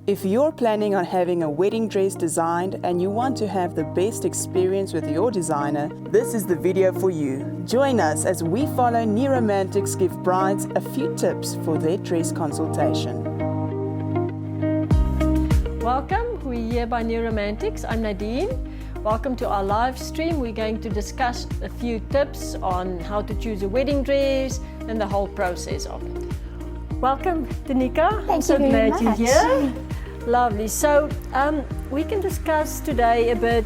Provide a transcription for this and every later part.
If you're planning on having a wedding dress designed and you want to have the best experience with your designer, this is the video for you. Join us as we follow NewRomantics give brides a few tips for their dress consultation. Welcome, we're here by NewRomantics. I'm Nadine. Welcome to our live stream. We're going to discuss a few tips on how to choose a wedding dress and the whole process of it. Welcome, Danica. I'm so glad you're here. Lovely. So we can discuss today a bit,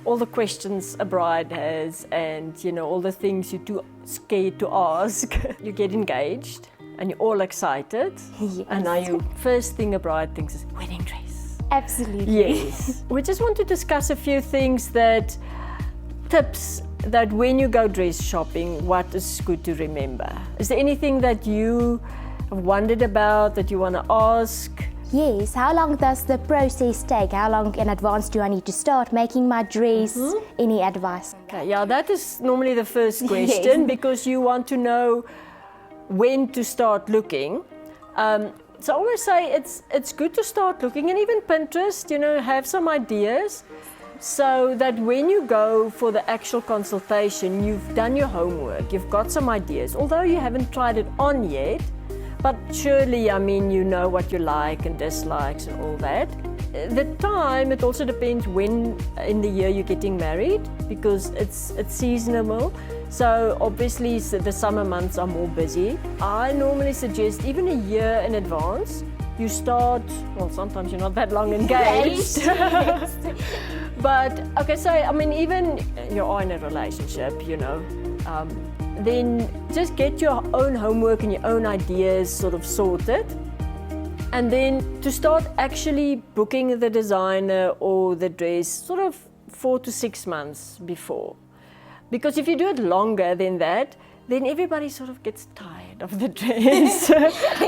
all the questions a bride has and, all the things you're too scared to ask. You get engaged and you're all excited. Yes. And now you first thing a bride thinks is wedding dress. Absolutely. Yes. We just want to discuss a few things tips that when you go dress shopping, what is good to remember? Is there anything that you have wondered about that you want to ask? Yes, how long does the process take? How long in advance do I need to start making my dress? Any advice? Okay, yeah, that is normally the first question. Yes. Because you want to know when to start looking. So I always say it's good to start looking, and even Pinterest, have some ideas so that when you go for the actual consultation, you've done your homework, you've got some ideas, although you haven't tried it on yet. But surely, you know what you like and dislikes and all that. The time, it also depends when in the year you're getting married, because it's seasonal. So obviously the summer months are more busy. I normally suggest even a year in advance, you start, well, sometimes you're not that long engaged. But, okay, so, even you are in a relationship, then just get your own homework and your own ideas sort of sorted. And then to start actually booking the designer or the dress sort of 4 to 6 months before. Because if you do it longer than that, then everybody sort of gets tired of the dress.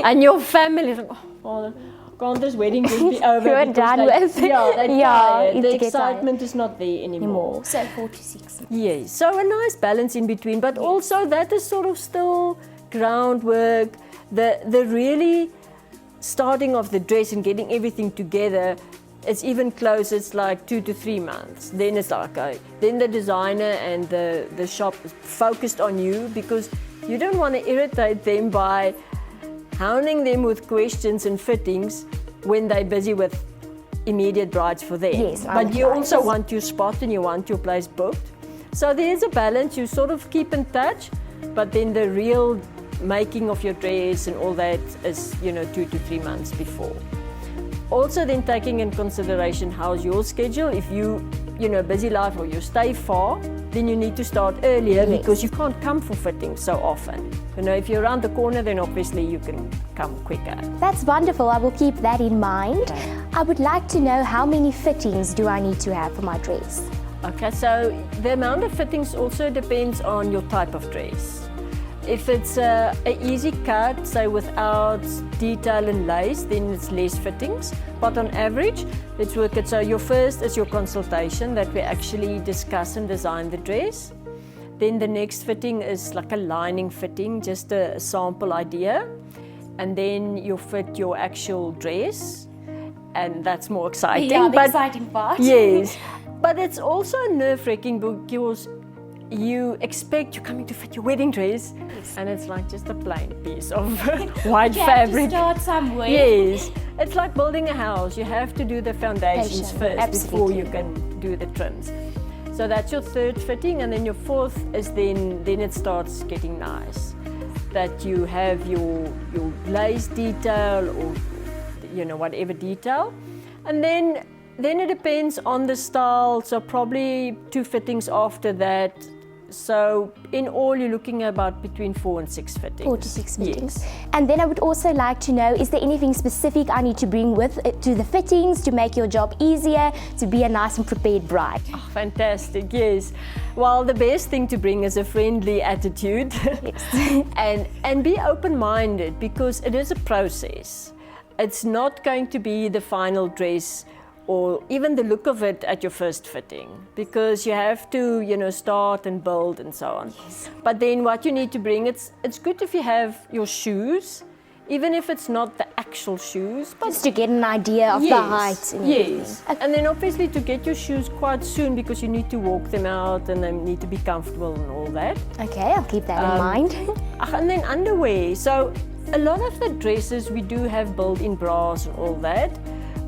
And your family is like, oh, can't this wedding just be over? You're done with. Yeah, they're tired. The excitement is not there anymore. So 4 to 6 months. Yes, so a nice balance in between, but also that is sort of still groundwork. The really starting of the dress and getting everything together, it's even close, it's like 2 to 3 months. Then it's like, okay, then the designer and the shop is focused on you, because you don't want to irritate them by hounding them with questions and fittings when they're busy with immediate brides for them. Yes, but you also want your spot and you want your place booked. So there's a balance. You sort of keep in touch, but then the real making of your dress and all that is 2 to 3 months before. Also then taking in consideration how's your schedule. If you busy life or you stay far, then you need to start earlier. Yes. Because you can't come for fittings so often. If you're around the corner, then obviously you can come quicker. That's wonderful. I will keep that in mind. Okay. I would like to know how many fittings do I need to have for my dress? Okay, so the amount of fittings also depends on your type of dress. If it's an easy cut, say without detail and lace, then it's less fittings. But on average, let's work it. So your first is your consultation, that we actually discuss and design the dress. Then the next fitting is like a lining fitting, just a sample idea. And then you fit your actual dress, and that's more exciting. Yeah, the exciting part. Yes, but it's also nerve-wracking because you expect you're coming to fit your wedding dress, and it's like just a plain piece of white fabric. To start somewhere. Yes, it's like building a house. You have to do the foundations first before you can do the trims. So that's your third fitting, and then your fourth is then it starts getting nice. That you have your lace detail or whatever detail, and then it depends on the style. So probably 2 fittings after that. So in all, you're looking at about between 4 and 6 fittings. 4 to 6 fittings. Yes. And then I would also like to know, is there anything specific I need to bring with to the fittings to make your job easier, to be a nice and prepared bride? Oh, fantastic, yes. Well, the best thing to bring is a friendly attitude. Yes. and be open-minded, because it is a process. It's not going to be the final dress or even the look of it at your first fitting, because you have to, start and build and so on. Yes. But then what you need to bring, it's good if you have your shoes even if it's not the actual shoes. But Just to get an idea of the height. And yes. And then obviously to get your shoes quite soon, because you need to walk them out and they need to be comfortable and all that. Okay, I'll keep that in mind. And then underwear. So a lot of the dresses we do have built-in bras and all that,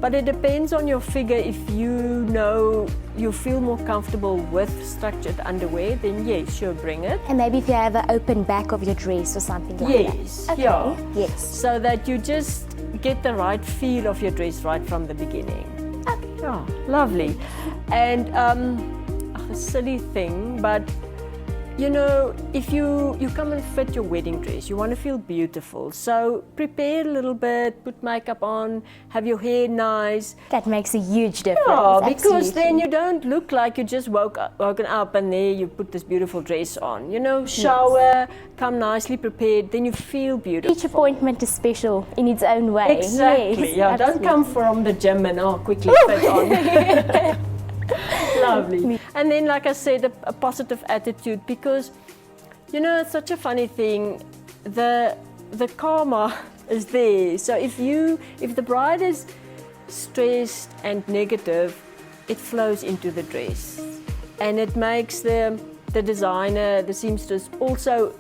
but it depends on your figure. If you know you feel more comfortable with structured underwear, then yes, sure, bring it. And maybe if you have an open back of your dress or something like that. Yes, Okay. yeah. Yes. So that you just get the right feel of your dress right from the beginning. Okay. Oh, lovely. And a silly thing, but you know, if you come and fit your wedding dress, you want to feel beautiful. So prepare a little bit, put makeup on, have your hair nice. That makes a huge difference. Yeah, because absolutely. then you don't look like you just woken up and there you put this beautiful dress on. You know, shower, come nicely prepared, then you feel beautiful. Each appointment is special in its own way. Exactly. Yes, Yeah, don't absolutely. come from the gym and quickly fit on. Lovely. And then, like I said, a positive attitude, because you know it's such a funny thing. The karma is there. So if the bride is stressed and negative, it flows into the dress, and it makes the designer, the seamstress, also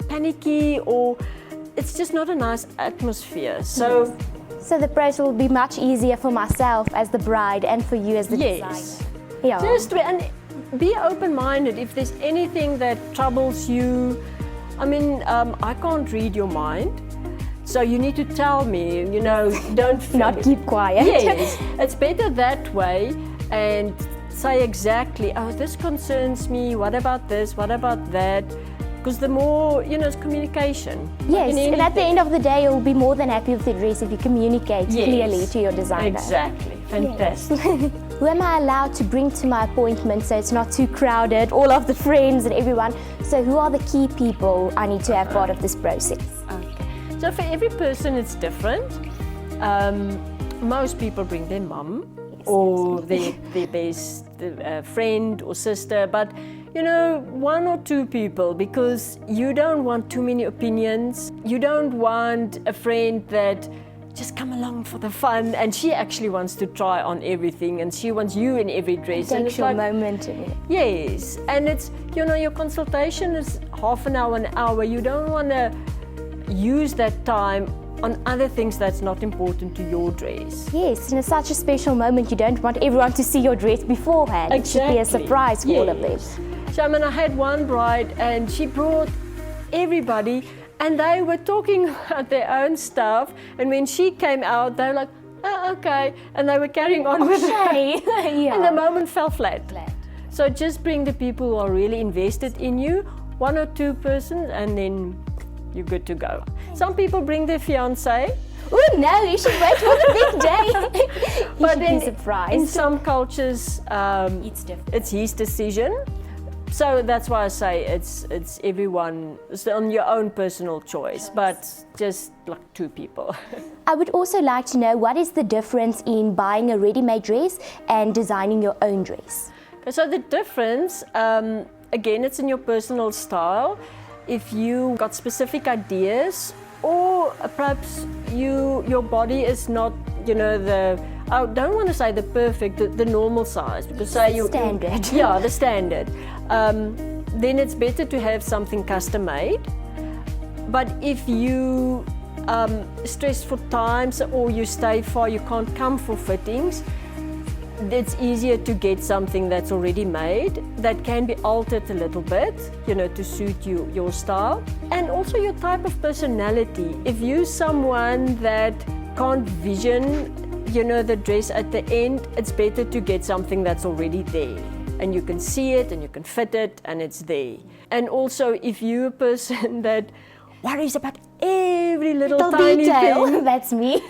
panicky, or it's just not a nice atmosphere. So. So the process will be much easier for myself as the bride and for you as the Yes. designer. Yeah. Just and be open-minded. If there's anything that troubles you, I mean, I can't read your mind, so you need to tell me. You know, don't Not keep quiet. Yes, it's better that way, and say exactly. Oh, this concerns me. What about this? What about that? Because the more, you know, it's communication. Yes, Like in and at the anything. end of the day, you'll be more than happy with the dress if you communicate Yes. clearly to your designer. Exactly. Fantastic. Who am I allowed to bring to my appointment so it's not too crowded, all of the friends and everyone? So who are the key people I need to have part of this process? Okay. So for every person it's different. Most people bring their mum or their best friend or sister, but you know, one or two people, because you don't want too many opinions. You don't want a friend that just come along for the fun and she actually wants to try on everything and she wants you in every dress. And Take it's your like, moment. yes, and it's, you know, your consultation is half an hour. You don't want to use that time on other things that's not important to your dress. Yes, and it's such a special moment. You don't want everyone to see your dress beforehand. It should be a Exactly. surprise for all of them. Yes. So I mean, I had one bride and she brought everybody and they were talking about their own stuff, and when she came out they were like, oh, okay, and they were carrying on with it. Yeah. And the moment fell flat. So just bring the people who are really invested in you, one or two persons, and then you're good to go. Some people bring their fiancé. Oh no, you should wait for the big day. You But should in, be surprised. in some cultures, It's different. it's his decision. So that's why I say it's everyone, it's on your own personal choice, but just like two people. I would also like to know, what is the difference in buying a ready-made dress and designing your own dress? So the difference, again, it's in your personal style. If you got specific ideas, or perhaps your body is not, you know, I don't want to say the perfect, the normal size, because say you Standard. Yeah, the standard. Then it's better to have something custom made. But if you stress for times or you stay far, you can't come for fittings, it's easier to get something that's already made that can be altered a little bit, you know, to suit your style and also your type of personality. If you're someone that can't vision, you know, the dress at the end, it's better to get something that's already there and you can see it and you can fit it and it's there. And also if you're a person that worries about every little tiny detail. thing, That's me.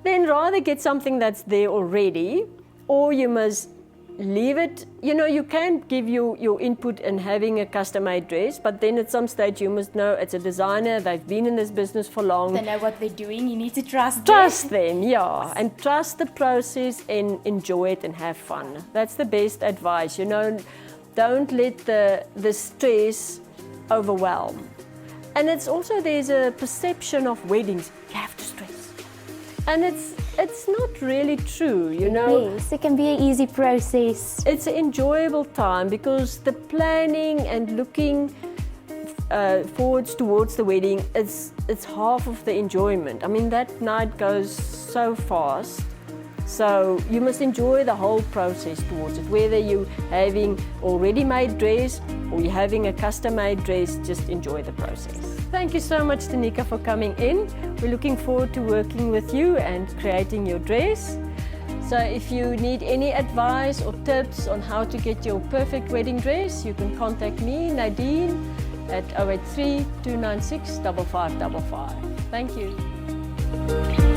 then rather get something that's there already, or you must leave it. You know, you can give your input in having a custom-made dress, but then at some stage you must know it's a designer, they've been in this business for long. They know what they're doing. You need to trust them. Trust them, yeah, and trust the process and enjoy it and have fun. That's the best advice, you know. Don't let the stress overwhelm. And it's also, there's a perception of weddings, you have to stress. And it's not really true, you know. Yes, it can be an easy process. It's an enjoyable time because the planning and looking forwards towards the wedding, it's half of the enjoyment. I mean, that night goes so fast. So you must enjoy the whole process towards it, whether you're having already made dress or you're having a custom-made dress, just enjoy the process. Thank you so much, Tanika, for coming in. We're looking forward to working with you and creating your dress. So if you need any advice or tips on how to get your perfect wedding dress, you can contact me, Nadine, at 083 296 5555. Thank you.